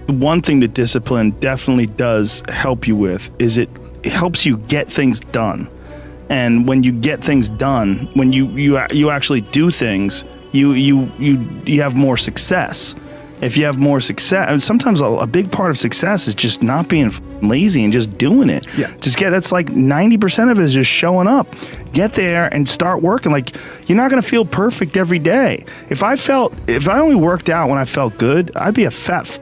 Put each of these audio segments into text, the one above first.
One thing that discipline definitely does help you with is it helps you get things done. And when you get things done, when you actually do things, you have more success. If you have more success, and sometimes a big part of success is just not being lazy and just doing it. Yeah. That's like 90% of it is just showing up. Get there and start working. Like, you're not going to feel perfect every day. If I only worked out when I felt good, I'd be a fat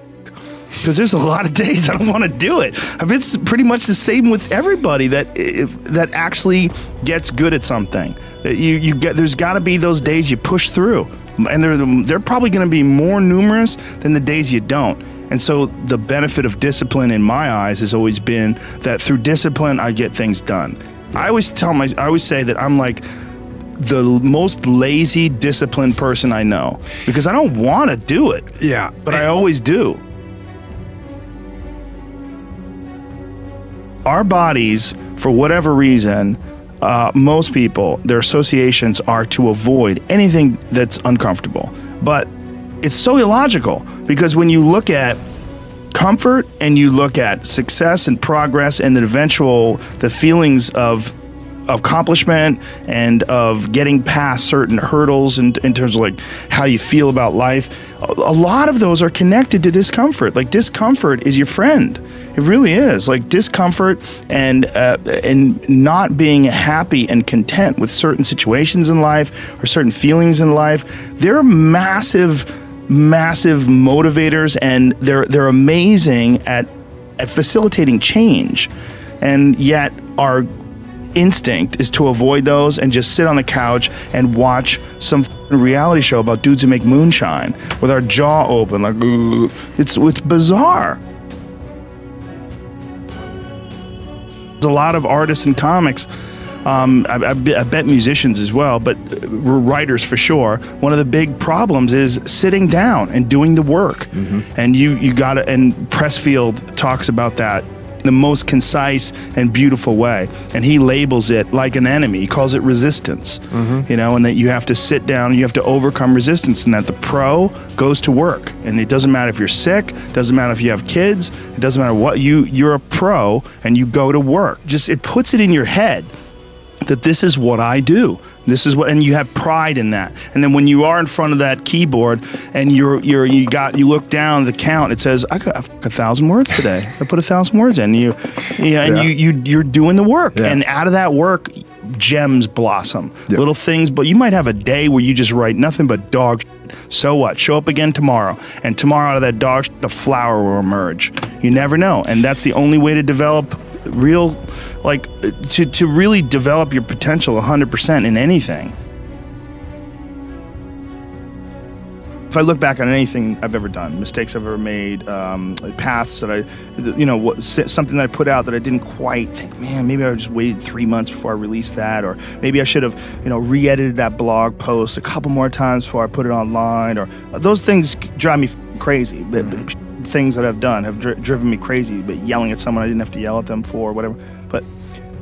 because there's a lot of days I don't want to do it. It's pretty much the same with everybody that actually gets good at something. There's got to be those days you push through, and they're probably going to be more numerous than the days you don't. And so the benefit of discipline in my eyes has always been that through discipline I get things done. I always say that I'm like the most lazy, disciplined person I know because I don't want to do it. Yeah, but I always do. Our bodies, for whatever reason, most people, their associations are to avoid anything that's uncomfortable. But it's so illogical because when you look at comfort and you look at success and progress and the feelings of accomplishment and of getting past certain hurdles in terms of like how you feel about life, a lot of those are connected to discomfort. Like, discomfort is your friend. It really is. Like, discomfort and not being happy and content with certain situations in life or certain feelings in life, they're massive motivators, and they're amazing at facilitating change. And yet our instinct is to avoid those and just sit on the couch and watch some reality show about dudes who make moonshine with our jaw open, like, ugh. It's bizarre. There's a lot of artists and comics, I bet musicians as well, but writers for sure. One of the big problems is sitting down and doing the work. Mm-hmm. And you got to, and Pressfield talks about that in the most concise and beautiful way. And he labels it like an enemy. He calls it resistance, mm-hmm. And that you have to sit down and you have to overcome resistance, and that the pro goes to work. And it doesn't matter if you're sick, doesn't matter if you have kids, it doesn't matter what, you're a pro and you go to work. It puts it in your head that this is what I do. This is what, and you have pride in that. And then when you are in front of that keyboard and you look down the count, it says, I got 1,000 words today. I put 1,000 words in. You're doing the work. Yeah. And out of that work, gems blossom. Yep. Little things, but you might have a day where you just write nothing but dog shit. So what? Show up again tomorrow. And tomorrow out of that dog shit, a flower will emerge. You never know. And that's the only way to develop to really develop your potential 100% in anything. If I look back on anything I've ever done, mistakes I've ever made, paths that something that I put out that I didn't quite think, man, maybe I just waited 3 months before I released that, or maybe I should have, re-edited that blog post a couple more times before I put it online, or those things drive me crazy. Things that I've done have driven me crazy, but yelling at someone I didn't have to yell at them for, or whatever. But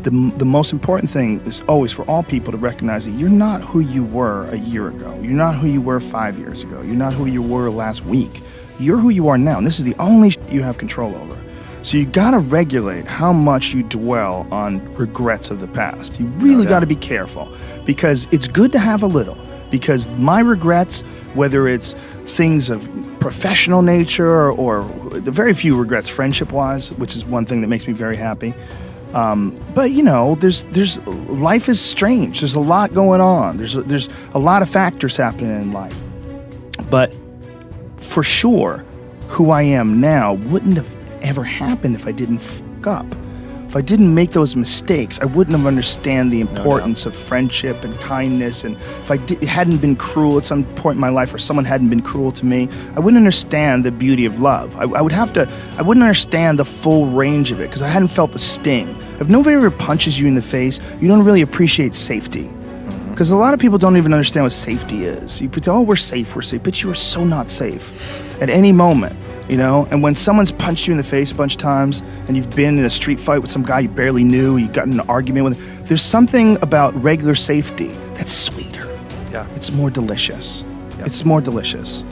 the most important thing is always for all people to recognize that you're not who you were a year ago. You're not who you were 5 years ago. You're not who you were last week. You're who you are now, and this is the only you have control over. So you gotta regulate how much you dwell on regrets of the past. You really gotta be careful, because it's good to have a little. Because my regrets, whether it's things of professional nature or the very few regrets friendship-wise, which is one thing that makes me very happy. But there's life is strange. There's a lot going on. There's a lot of factors happening in life. But for sure, who I am now wouldn't have ever happened if I didn't fuck up. If I didn't make those mistakes, I wouldn't have understand the importance of friendship and kindness. And if I hadn't been cruel at some point in my life, or someone hadn't been cruel to me, I wouldn't understand the beauty of love. I wouldn't understand the full range of it, because I hadn't felt the sting. If nobody ever punches you in the face, you don't really appreciate safety. Because a lot of people don't even understand what safety is. You pretend, oh, we're safe, but you are so not safe at any moment. And when someone's punched you in the face a bunch of times, and you've been in a street fight with some guy you barely knew, you got in an argument with, there's something about regular safety that's sweeter. Yeah. It's more delicious. Yeah. It's more delicious.